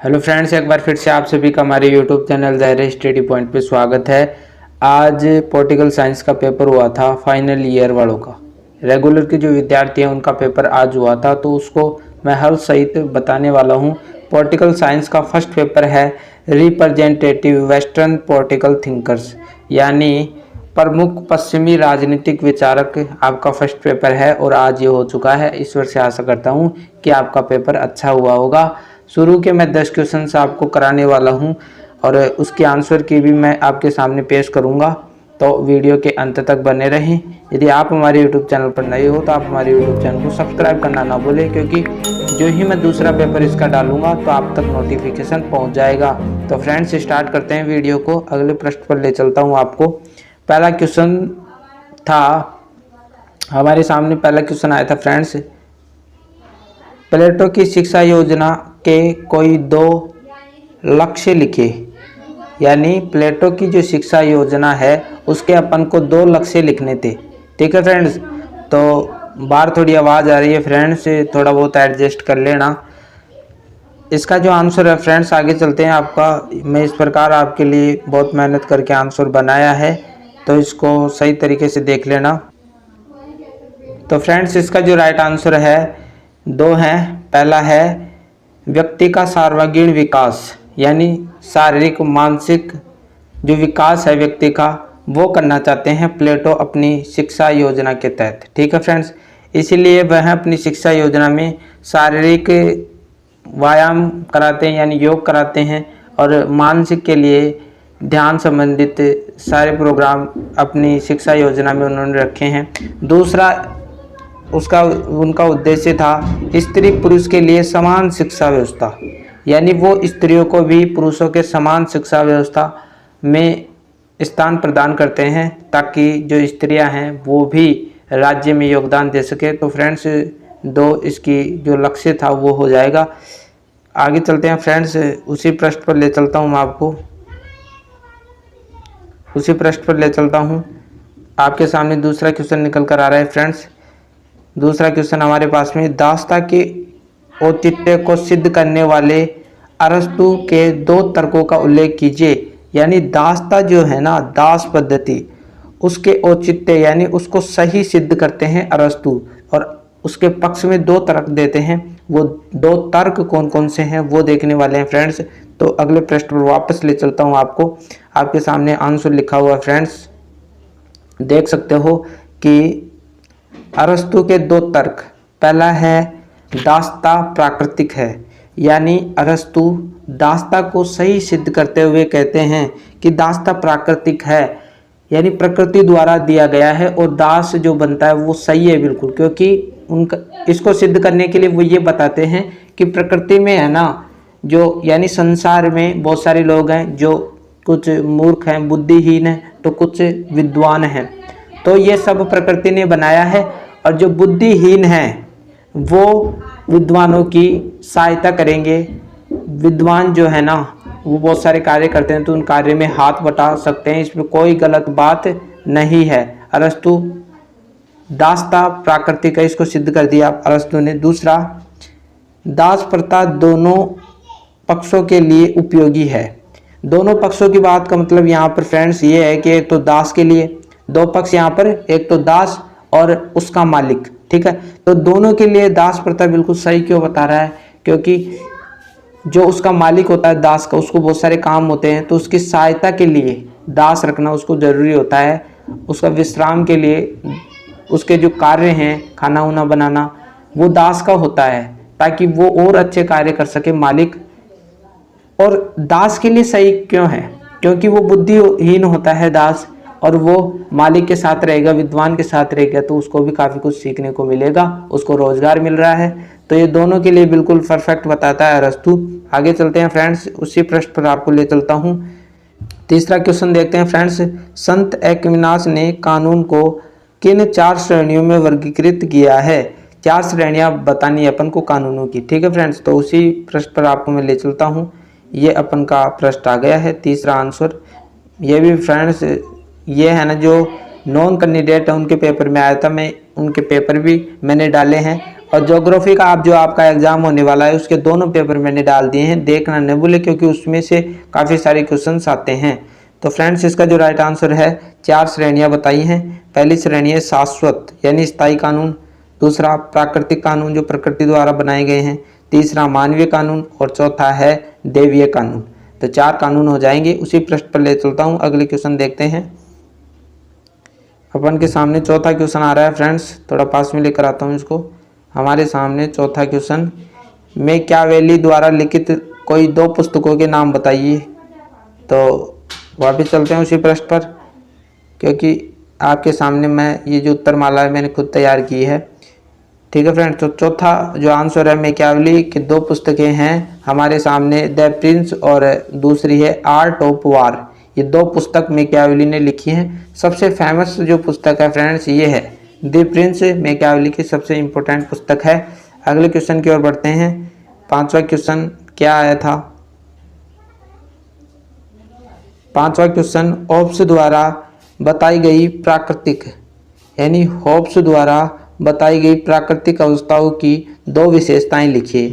Hello friends, एक बार फिर से आप सभी का हमारे यूट्यूब चैनल ज़ाहिर स्टडी पॉइंट पे स्वागत है। आज पॉलिटिकल साइंस का पेपर हुआ था फाइनल ईयर वालों का। रेगुलर के जो विद्यार्थी हैं उनका पेपर आज हुआ था, तो उसको मैं हल सहित बताने वाला हूँ। पॉलिटिकल साइंस का फर्स्ट पेपर है रिप्रेजेंटेटिव वेस्टर्न पॉलिटिकल थिंकर्स, यानी प्रमुख पश्चिमी राजनीतिक विचारक आपका फर्स्ट पेपर है और आज ये हो चुका है। ईश्वर से आशा करता हूँ कि आपका पेपर अच्छा हुआ होगा। शुरू के मैं 10 क्वेश्चन आपको कराने वाला हूं और उसके आंसर की भी मैं आपके सामने पेश करूंगा, तो वीडियो के अंत तक बने रहें। यदि आप हमारे यूट्यूब चैनल पर नए हो तो आप हमारे यूट्यूब चैनल को सब्सक्राइब करना ना भूलें, क्योंकि जो ही मैं दूसरा पेपर इसका डालूंगा तो आप तक नोटिफिकेशन पहुंच जाएगा। तो फ्रेंड्स, स्टार्ट करते हैं वीडियो को। अगले प्रश्न पर ले चलता हूँ आपको। पहला क्वेश्चन था हमारे सामने, पहला क्वेश्चन आया था फ्रेंड्स, प्लेटो की शिक्षा योजना के कोई दो लक्ष्य लिखे। यानी प्लेटो की जो शिक्षा योजना है उसके अपन को दो लक्ष्य लिखने थे। ठीक है फ्रेंड्स, तो बाहर थोड़ी आवाज़ आ रही है फ्रेंड्स, थोड़ा बहुत एडजस्ट कर लेना। इसका जो आंसर है फ्रेंड्स, आगे चलते हैं। आपका मैं इस प्रकार आपके लिए बहुत मेहनत करके आंसर बनाया है, तो इसको सही तरीके से देख लेना। तो फ्रेंड्स, इसका जो राइट आंसर है दो हैं। पहला है व्यक्ति का सर्वांगीण विकास, यानी शारीरिक मानसिक जो विकास है व्यक्ति का वो करना चाहते हैं प्लेटो अपनी शिक्षा योजना के तहत। ठीक है फ्रेंड्स, इसीलिए वह अपनी शिक्षा योजना में शारीरिक व्यायाम कराते हैं यानी योग कराते हैं, और मानसिक के लिए ध्यान संबंधित सारे प्रोग्राम अपनी शिक्षा योजना में उन्होंने रखे हैं। दूसरा उनका उद्देश्य था स्त्री पुरुष के लिए समान शिक्षा व्यवस्था, यानी वो स्त्रियों को भी पुरुषों के समान शिक्षा व्यवस्था में स्थान प्रदान करते हैं, ताकि जो स्त्रियां हैं वो भी राज्य में योगदान दे सके। तो फ्रेंड्स, दो इसकी जो लक्ष्य था वो हो जाएगा। आगे चलते हैं फ्रेंड्स, उसी प्रश्न पर ले चलता हूँ मैं आपको। उसी प्रश्न पर ले चलता हूँ, आपके सामने दूसरा क्वेश्चन निकल कर आ रहा है फ्रेंड्स। दूसरा क्वेश्चन हमारे पास में, दास्ता के औचित्य को सिद्ध करने वाले अरस्तु के दो तर्कों का उल्लेख कीजिए। यानी दास्ता जो है ना, दास पद्धति, उसके औचित्य यानी उसको सही सिद्ध करते हैं अरस्तु, और उसके पक्ष में दो तर्क देते हैं। वो दो तर्क कौन कौन से हैं वो देखने वाले हैं फ्रेंड्स। तो अगले प्रश्न पर वापस ले चलता हूँ आपको। आपके सामने आंसर लिखा हुआ फ्रेंड्स, देख सकते हो कि अरस्तु के दो तर्क। पहला है दास्ता प्राकृतिक है, यानी अरस्तु दास्ता को सही सिद्ध करते हुए कहते हैं कि दास्ता प्राकृतिक है, यानी प्रकृति द्वारा दिया गया है, और दास जो बनता है वो सही है बिल्कुल, क्योंकि उनका इसको सिद्ध करने के लिए वो ये बताते हैं कि प्रकृति में है ना, जो यानी संसार में बहुत सारे लोग हैं जो कुछ मूर्ख हैं, बुद्धिहीन हैं, तो कुछ विद्वान हैं। तो ये सब प्रकृति ने बनाया है, और जो बुद्धिहीन हैं वो विद्वानों की सहायता करेंगे। विद्वान जो है ना वो बहुत सारे कार्य करते हैं, तो उन कार्य में हाथ बटा सकते हैं, इसमें कोई गलत बात नहीं है। अरस्तु दास्ता प्राकृतिक है, इसको सिद्ध कर दिया अरस्तु ने। दूसरा, दास प्रथा दोनों पक्षों के लिए उपयोगी है। दोनों पक्षों की बात का मतलब यहाँ पर फ्रेंड्स ये है कि एक तो दास के लिए दो पक्ष, यहाँ पर एक तो दास और उसका मालिक। ठीक है, तो दोनों के लिए दास प्रथा बिल्कुल सही क्यों बता रहा है, क्योंकि जो उसका मालिक होता है दास का, उसको बहुत सारे काम होते हैं, तो उसकी सहायता के लिए दास रखना उसको ज़रूरी होता है। उसका विश्राम के लिए उसके जो कार्य हैं, खाना वाना बनाना, वो दास का होता है, ताकि वो और अच्छे कार्य कर सके मालिक। और दास के लिए सही क्यों है, क्योंकि वो बुद्धिहीन होता है दास, और वो मालिक के साथ रहेगा, विद्वान के साथ रहेगा, तो उसको भी काफ़ी कुछ सीखने को मिलेगा, उसको रोजगार मिल रहा है। तो ये दोनों के लिए बिल्कुल परफेक्ट बताता है अरस्तु। आगे चलते हैं फ्रेंड्स, उसी प्रश्न पर आपको ले चलता हूँ। तीसरा क्वेश्चन देखते हैं फ्रेंड्स, संत एक्विनास ने कानून को किन 4 श्रेणियों में वर्गीकृत किया है। 4 श्रेणियाँ बतानी है अपन को कानूनों की। ठीक है फ्रेंड्स, तो उसी प्रश्न पर आपको मैं ले चलता हूँ। ये अपन का प्रश्न आ गया है, तीसरा आंसर। ये भी फ्रेंड्स ये है ना, जो नॉन कैंडिडेट है उनके पेपर में आया था, मैं उनके पेपर भी मैंने डाले हैं, और ज्योग्राफी का आप जो आपका एग्जाम होने वाला है उसके दोनों पेपर मैंने डाल दिए हैं, देखना न भूले क्योंकि उसमें से काफ़ी सारे क्वेश्चंस आते हैं। तो फ्रेंड्स इसका जो राइट आंसर है 4 श्रेणियां बताई हैं। पहली श्रेणी है शाश्वत यानी स्थायी कानून, दूसरा प्राकृतिक कानून जो प्रकृति द्वारा बनाए गए हैं, तीसरा मानवीय कानून और चौथा है दैवीय कानून। तो 4 कानून हो जाएंगे। उसी पृष्ठ पर ले चलता हूँ, अगले क्वेश्चन देखते हैं। अपन के सामने चौथा क्वेश्चन आ रहा है फ्रेंड्स, थोड़ा पास में लेकर आता हूँ इसको। हमारे सामने चौथा क्वेश्चन, मैकियावेली द्वारा लिखित कोई 2 पुस्तकों के नाम बताइए। तो वापस चलते हैं उसी पृष्ठ पर, क्योंकि आपके सामने मैं ये जो उत्तर माला है मैंने खुद तैयार की है। ठीक है फ्रेंड्स, तो चौथा जो आंसर है मैकियावेली की 2 पुस्तकें हैं हमारे सामने, द प्रिंस और दूसरी है आर्ट ऑफ वार। ये 2 पुस्तक मैकियावेली ने लिखी हैं। सबसे फेमस जो पुस्तक है फ्रेंड्स ये है द प्रिंस, मैकियावेली की सबसे इम्पोर्टेंट पुस्तक है। अगले क्वेश्चन की ओर बढ़ते हैं। 5वां क्वेश्चन क्या आया था? 5वां क्वेश्चन, होब्स द्वारा बताई गई प्राकृतिक यानी होब्स द्वारा बताई गई प्राकृतिक अवस्थाओं की 2 विशेषताएं लिखिए।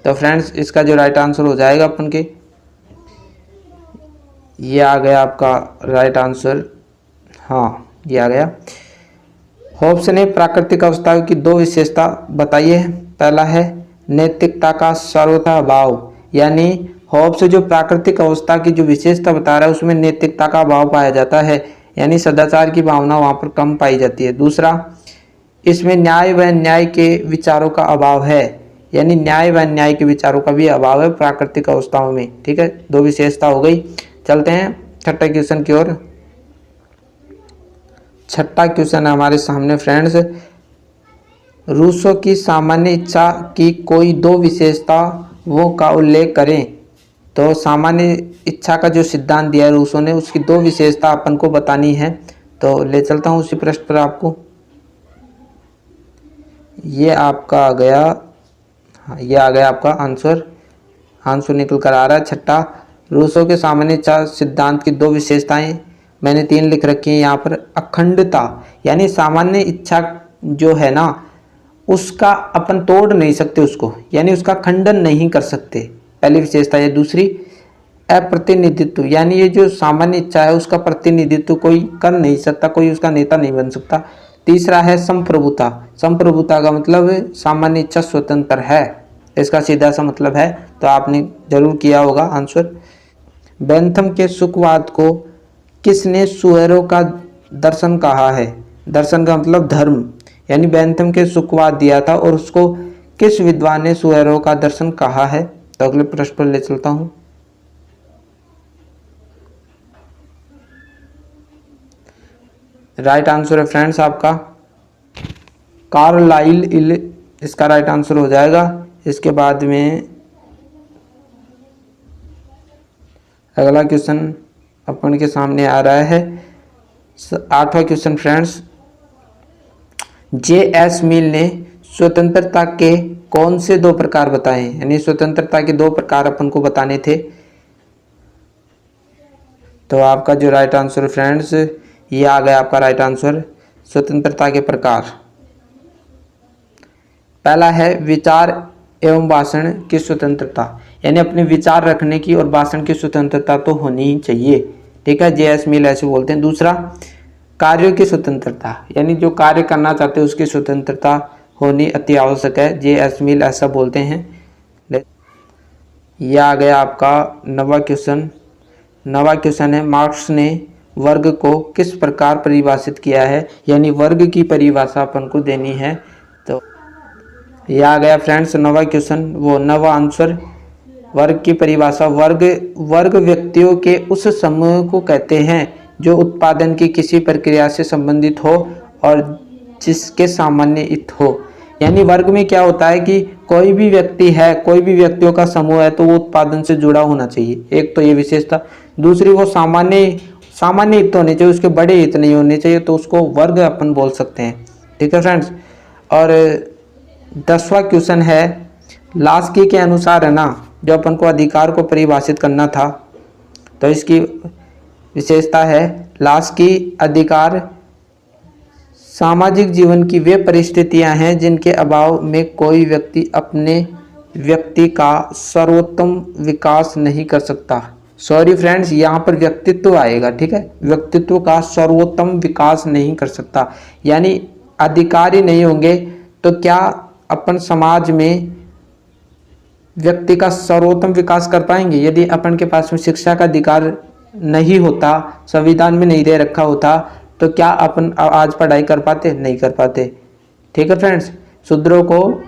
तो फ्रेंड्स इसका जो राइट आंसर हो जाएगा अपन के, ये आ गया आपका राइट आंसर। हाँ ये आ गया। होब्स ने प्राकृतिक अवस्थाओं की 2 विशेषता बताई है। पहला है नैतिकता का सर्वथा अभाव, यानी होब्स जो प्राकृतिक अवस्था की जो विशेषता बता रहा है उसमें नैतिकता का अभाव पाया जाता है, यानी सदाचार की भावना वहाँ पर कम पाई जाती है। दूसरा, इसमें न्याय व न्याय के विचारों का अभाव है, यानी न्याय व न्याय के विचारों का भी अभाव है प्राकृतिक अवस्थाओं में। ठीक है, 2 विशेषता हो गई। चलते हैं छठे क्वेश्चन की ओर। छठा क्वेश्चन है हमारे सामने फ्रेंड्स, रूसो की सामान्य इच्छा की कोई 2 विशेषताओं का उल्लेख करें। तो सामान्य इच्छा का जो सिद्धांत दिया है रूसो ने, उसकी 2 विशेषता अपन को बतानी है। तो ले चलता हूँ उसी पृष्ठ पर आपको। ये आपका आ गया, ये आ गया आपका आंसर निकल कर आ रहा है छठा। रूसो के सामान्य इच्छा सिद्धांत की 2 विशेषताएं मैंने 3 लिख रखी हैं यहाँ पर। अखंडता, यानी सामान्य इच्छा जो है ना उसका अपन तोड़ नहीं सकते उसको, यानी उसका खंडन नहीं कर सकते, पहली विशेषता है। दूसरी, अप्रतिनिधित्व, यानी ये जो सामान्य इच्छा है उसका प्रतिनिधित्व कोई कर नहीं सकता, कोई उसका नेता नहीं बन सकता। तीसरा है संप्रभुता। संप्रभुता का मतलब सामान्य इच्छा स्वतंत्र है, इसका सीधा सा मतलब है। तो आपने जरूर किया होगा आंसर। बेंथम के सुखवाद को किसने सुहेरो का दर्शन कहा है? दर्शन का मतलब धर्म, यानी बेंथम के सुखवाद दिया था और उसको किस विद्वान ने सुहेरो का दर्शन कहा है? तो अगले प्रश्न पर ले चलता हूं। राइट आंसर है फ्रेंड्स आपका कार्लाइल, इसका राइट आंसर हो जाएगा। इसके बाद में अगला क्वेश्चन अपन के सामने आ रहा है 8वां क्वेश्चन फ्रेंड्स, जे.एस. मिल ने स्वतंत्रता के कौन से 2 प्रकार बताए? यानी स्वतंत्रता के 2 प्रकार अपन को बताने थे। तो आपका जो राइट आंसर फ्रेंड्स ये आ गया आपका राइट आंसर, स्वतंत्रता के प्रकार। पहला है विचार एवं भाषण की स्वतंत्रता, यानी अपने विचार रखने की और भाषण की स्वतंत्रता तो होनी ही चाहिए। ठीक है, जे.एस. मिल ऐसे बोलते हैं। दूसरा, कार्यों की स्वतंत्रता, यानी जो कार्य करना चाहते हैं उसकी स्वतंत्रता होनी अति आवश्यक है, जे.एस. मिल ऐसा बोलते हैं। यह आ गया आपका 9वां क्वेश्चन। 9वां क्वेश्चन है, मार्क्स ने वर्ग को किस प्रकार परिभाषित किया है? यानी वर्ग की परिभाषा अपन को देनी है। तो यह आ गया फ्रेंड्स 9वां क्वेश्चन, वो 9वां आंसर। वर्ग की परिभाषा, वर्ग व्यक्तियों के उस समूह को कहते हैं जो उत्पादन की किसी प्रक्रिया से संबंधित हो और जिसके सामान्य हित हो। यानी वर्ग में क्या होता है कि कोई भी व्यक्ति है, कोई भी व्यक्तियों का समूह है तो वो उत्पादन से जुड़ा होना चाहिए, एक तो ये विशेषता। दूसरी, वो सामान्य हित होने चाहिए, उसके बड़े हित नहीं होने चाहिए, तो उसको वर्ग अपन बोल सकते हैं। ठीक है फ्रेंड्स। और 10वां क्वेश्चन है, लास्की के अनुसार है ना, जो अपन को अधिकार को परिभाषित करना था, तो इसकी विशेषता है लास्की अधिकार सामाजिक जीवन की वे परिस्थितियां हैं जिनके अभाव में कोई व्यक्ति अपने व्यक्ति का सर्वोत्तम विकास नहीं कर सकता। सॉरी फ्रेंड्स, यहाँ पर व्यक्तित्व आएगा, ठीक है। व्यक्तित्व का सर्वोत्तम विकास नहीं कर सकता, यानी अधिकारी नहीं होंगे तो क्या अपन समाज में व्यक्ति का सर्वोत्तम विकास कर पाएंगे? यदि अपन के पास में शिक्षा का अधिकार नहीं होता, संविधान में नहीं दे रखा होता, तो क्या अपन आज पढ़ाई कर पाते? नहीं कर पाते, ठीक है फ्रेंड्स। शूद्रों को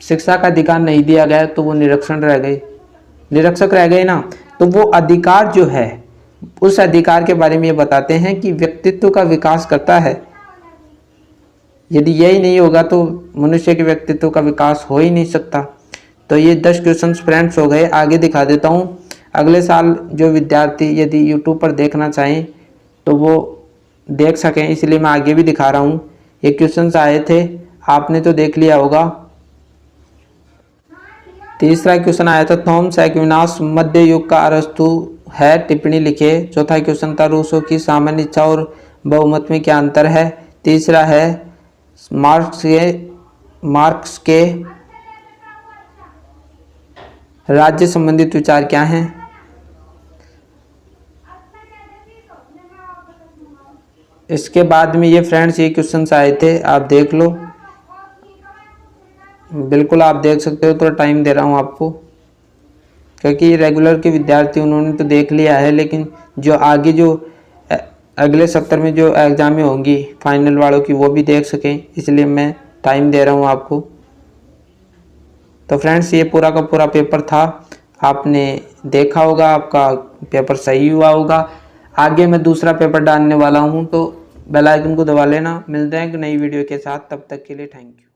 शिक्षा का अधिकार नहीं दिया गया तो वो निरक्षण रह गए, निरक्षक रह गए ना। तो वो अधिकार जो है, उस अधिकार के बारे में ये बताते हैं कि व्यक्तित्व का विकास करता है। यदि यही नहीं होगा तो मनुष्य के व्यक्तित्व का विकास हो ही नहीं सकता। तो ये 10 क्वेश्चंस फ्रेंड्स हो गए। आगे दिखा देता हूँ। अगले साल जो विद्यार्थी यदि यूट्यूब पर देखना चाहें तो वो देख सकें, इसलिए मैं आगे भी दिखा रहा हूँ। ये क्वेश्चंस आए थे, आपने तो देख लिया होगा। तीसरा क्वेश्चन आया था थॉमस एक्विनास मध्य युग का अरस्तु है, टिप्पणी लिखे। चौथा क्वेश्चन था रूसो की सामान्य इच्छा और बहुमत में क्या अंतर है। तीसरा है मार्क्स के राज्य संबंधित विचार क्या हैं। इसके बाद में ये फ्रेंड्स ये क्वेश्चंस आए थे, आप देख लो, बिल्कुल आप देख सकते हो। थोड़ा टाइम दे रहा हूँ आपको क्योंकि रेगुलर के विद्यार्थी उन्होंने तो देख लिया है, लेकिन जो आगे जो अगले सप्ताह में जो एग्जामें होंगी फाइनल वालों की वो भी देख सकें, इसलिए मैं टाइम दे रहा हूँ आपको। तो फ्रेंड्स ये पूरा का पूरा पेपर था, आपने देखा होगा, आपका पेपर सही हुआ होगा। आगे मैं दूसरा पेपर डालने वाला हूँ, तो बेल आइकन को दबा लेना। मिलते हैं एक नई वीडियो के साथ, तब तक के लिए थैंक यू।